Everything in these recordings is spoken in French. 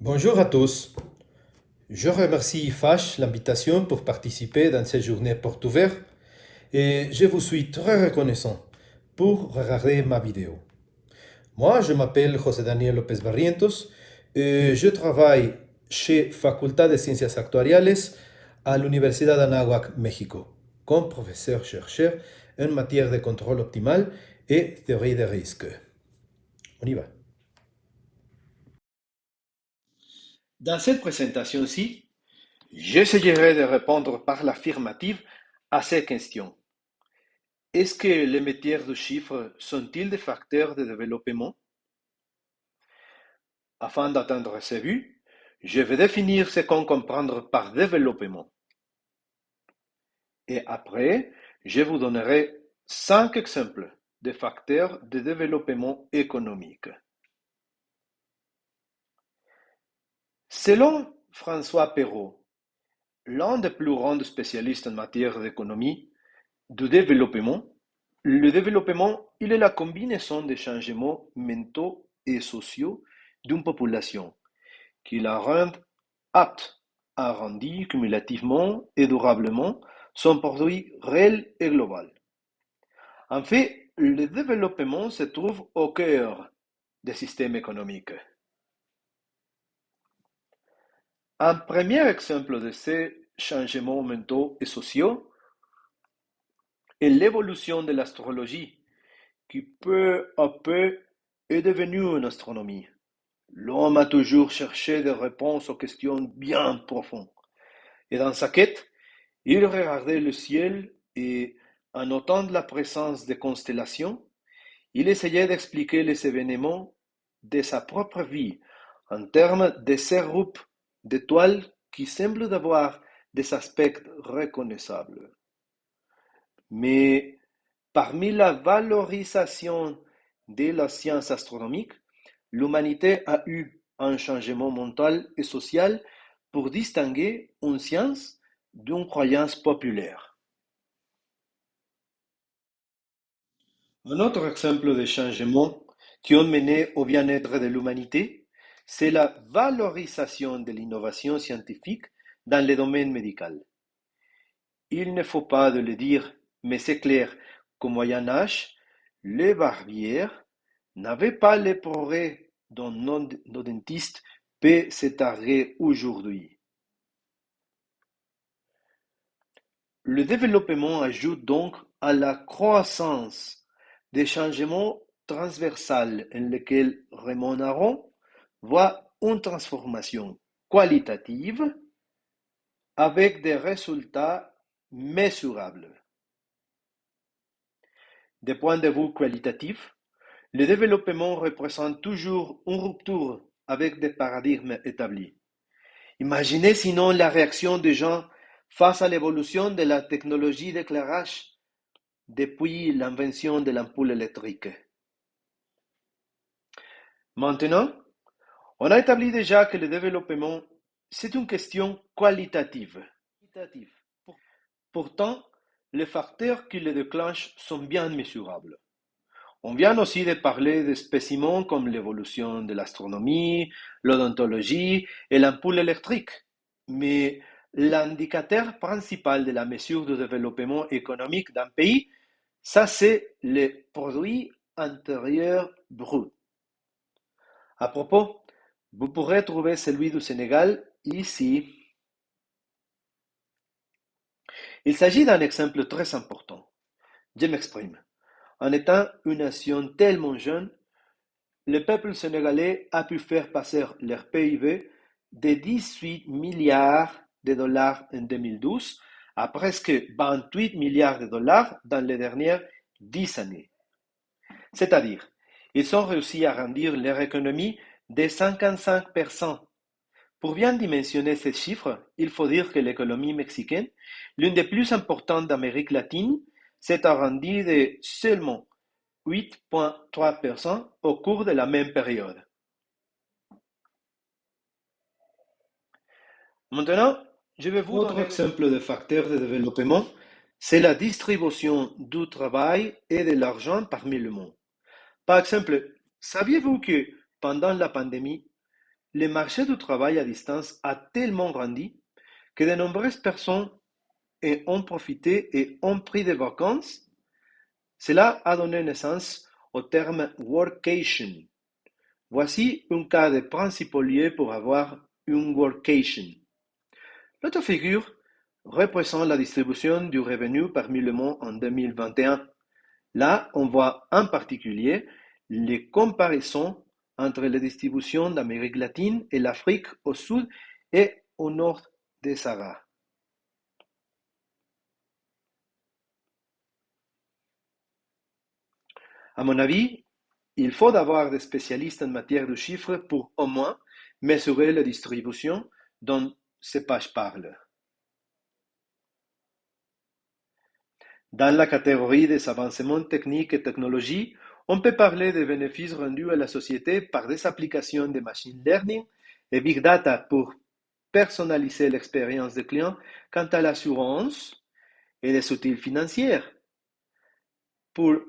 Bonjour à tous. Je remercie FASH l'invitation pour participer dans cette journée porte ouverte et je vous suis très reconnaissant pour regarder ma vidéo. Moi, je m'appelle José Daniel López Barrientos et je travaille chez Facultad de Ciencias Actuariales à l'Universidad d'Anáhuac, Mexico, comme professeur-chercheur en matière de contrôle optimal et théorie des risques. On y va. Dans cette présentation-ci, j'essaierai de répondre par l'affirmative à ces questions. Est-ce que les métiers de chiffres sont-ils des facteurs de développement? Afin d'atteindre ce but, je vais définir ce qu'on comprend par développement. Et après, je vous donnerai 5 exemples de facteurs de développement économique. Selon François Perrault, l'un des plus grands spécialistes en matière d'économie, du développement, le développement, il est la combinaison des changements mentaux et sociaux d'une population qui la rend apte à rendre cumulativement et durablement son produit réel et global. En fait, le développement se trouve au cœur des systèmes économiques. Un premier exemple de ces changements mentaux et sociaux est l'évolution de l'astrologie, qui peu à peu est devenue une astronomie. L'homme a toujours cherché des réponses aux questions bien profondes. Et dans sa quête, il regardait le ciel et, en notant la présence des constellations, il essayait d'expliquer les événements de sa propre vie en termes de ces groupes d'étoiles qui semblent avoir des aspects reconnaissables. Mais parmi la valorisation de la science astronomique, l'humanité a eu un changement mental et social pour distinguer une science d'une croyance populaire. Un autre exemple de changement qui ont mené au bien-être de l'humanité, c'est la valorisation de l'innovation scientifique dans le domaine médical. Il ne faut pas de le dire, mais c'est clair qu'au Moyen Âge, les barbiers n'avaient pas les progrès dont nos dentistes peuvent s'étarguer aujourd'hui. Le développement ajoute donc à la croissance des changements transversaux en lesquels Raymond Aron voit une transformation qualitative avec des résultats mesurables. Du point de vue qualitatif, le développement représente toujours une rupture avec des paradigmes établis. Imaginez sinon la réaction des gens face à l'évolution de la technologie d'éclairage depuis l'invention de l'ampoule électrique. Maintenant, on a établi déjà que le développement, c'est une question qualitative. Pourtant, les facteurs qui le déclenchent sont bien mesurables. On vient aussi de parler de spécimens comme l'évolution de l'astronomie, l'odontologie et l'ampoule électrique. Mais l'indicateur principal de la mesure du développement économique d'un pays, ça c'est le produit intérieur brut. À propos, vous pourrez trouver celui du Sénégal ici. Il s'agit d'un exemple très important. Je m'exprime. En étant une nation tellement jeune, le peuple sénégalais a pu faire passer leur PIB de 18 milliards de dollars en 2012 à presque 28 milliards de dollars dans les dernières 10 années. C'est-à-dire, ils ont réussi à rendir leur économie de 55%. Pour bien dimensionner ces chiffres, il faut dire que l'économie mexicaine, l'une des plus importantes d'Amérique latine, s'est arrondie de seulement 8,3% au cours de la même période. Maintenant, je vais vous donner un autre exemple de facteur de développement, c'est la distribution du travail et de l'argent parmi le monde. Par exemple, saviez-vous que pendant la pandémie, le marché du travail à distance a tellement grandi que de nombreuses personnes en ont profité et ont pris des vacances. Cela a donné naissance au terme workation. Voici un cas de principal lieu pour avoir une workation. L'autre figure représente la distribution du revenu parmi le monde en 2021. Là, on voit en particulier les comparaisons entre les distributions d'Amérique latine et l'Afrique au sud et au nord des Sahara. À mon avis, il faut avoir des spécialistes en matière de chiffres pour au moins mesurer la distribution dont ces pages parlent. Dans la catégorie des avancements techniques et technologies, on peut parler des bénéfices rendus à la société par des applications de machine learning et big data pour personnaliser l'expérience des clients quant à l'assurance et des outils financiers. Pour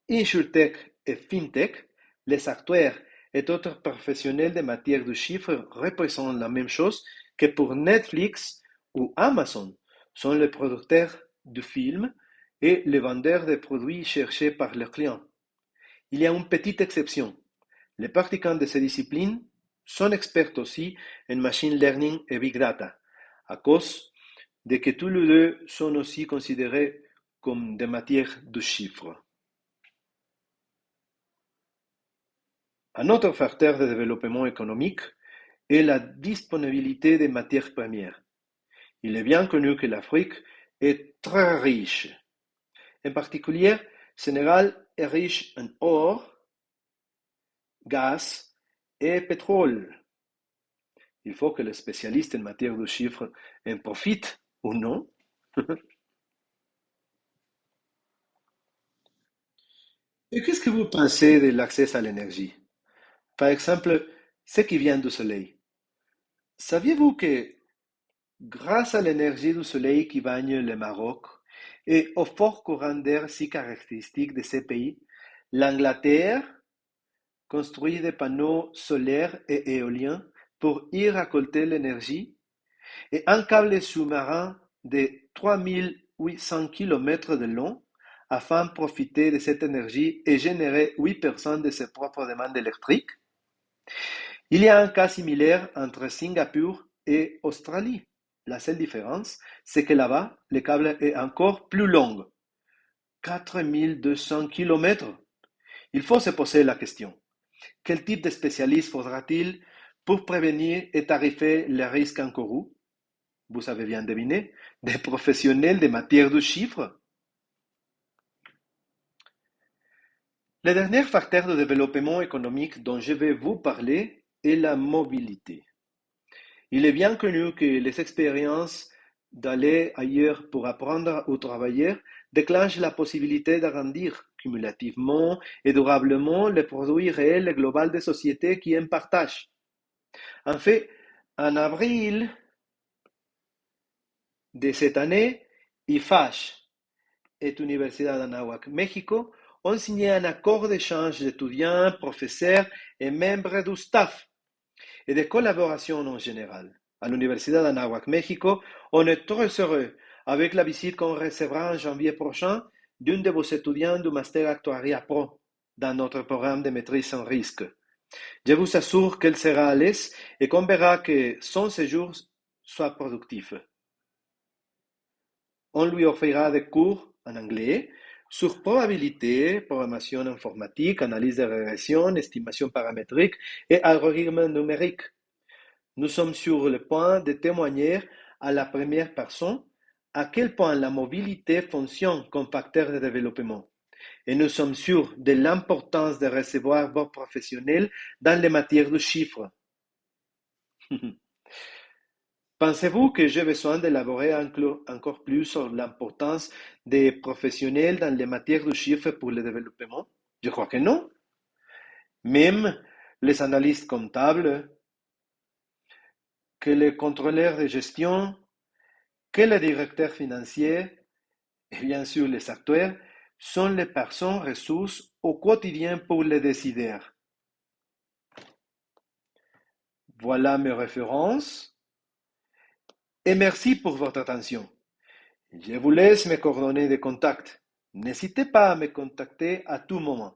InsurTech et FinTech, les acteurs et autres professionnels de matière de chiffres représentent la même chose que pour Netflix ou Amazon, sont les producteurs de films et les vendeurs de produits cherchés par leurs clients. Il y a une petite exception. Les pratiquants de ces disciplines sont experts aussi en machine learning et big data, à cause de que tous les deux sont aussi considérés comme des matières de chiffres. Un autre facteur de développement économique est la disponibilité des matières premières. Il est bien connu que l'Afrique est très riche. En particulier, Sénégal est riche en or, gaz et pétrole. Il faut que les spécialistes en matière de chiffres en profitent ou non. Et qu'est-ce que vous pensez de l'accès à l'énergie? Par exemple, ce qui vient du soleil. Saviez-vous que grâce à l'énergie du soleil qui baigne le Maroc et au fort courant d'air si caractéristique de ce pays, l'Angleterre construit des panneaux solaires et éoliens pour y récolter l'énergie et un câble sous-marin de 3800 km de long afin de profiter de cette énergie et générer 8% de ses propres demandes électriques. Il y a un cas similaire entre Singapour et Australie. La seule différence, c'est que là-bas, le câble est encore plus long, 4200 km. Il faut se poser la question, quel type de spécialiste faudra-t-il pour prévenir et tarifer les risques encourus? Vous avez bien deviné, des professionnels de matière de chiffres. Le dernier facteur de développement économique dont je vais vous parler est la mobilité. Il est bien connu que les expériences d'aller ailleurs pour apprendre ou travailler déclenchent la possibilité d'agrandir cumulativement et durablement le produit réel et global des sociétés qui en partagent. En fait, en avril de cette année, IFASH et Universidad d'Anáhuac, Mexico, ont signé un accord d'échange d'étudiants, professeurs et membres du staff et de collaboration en général. À l'Université d'Anáhuac, Mexico, on est très heureux avec la visite qu'on recevra en janvier prochain d'une de vos étudiants du Master Actuaria Pro dans notre programme de maîtrise sans risque. Je vous assure qu'elle sera à l'aise et qu'on verra que son séjour soit productif. On lui offrira des cours en anglais sur probabilité, programmation informatique, analyse de régression, estimation paramétrique et algorithmes numériques. Nous sommes sur le point de témoigner à la première personne à quel point la mobilité fonctionne comme facteur de développement. Et nous sommes sûrs de l'importance de recevoir vos professionnels dans les matières de chiffres. Pensez-vous que j'ai besoin d'élaborer encore plus sur l'importance des professionnels dans les matières de chiffres pour le développement? Je crois que non. Même les analystes comptables, que les contrôleurs de gestion, que les directeurs financiers et bien sûr les acteurs sont les personnes ressources au quotidien pour les décideurs. Voilà mes références et merci pour votre attention. Je vous laisse mes coordonnées de contact. N'hésitez pas à me contacter à tout moment.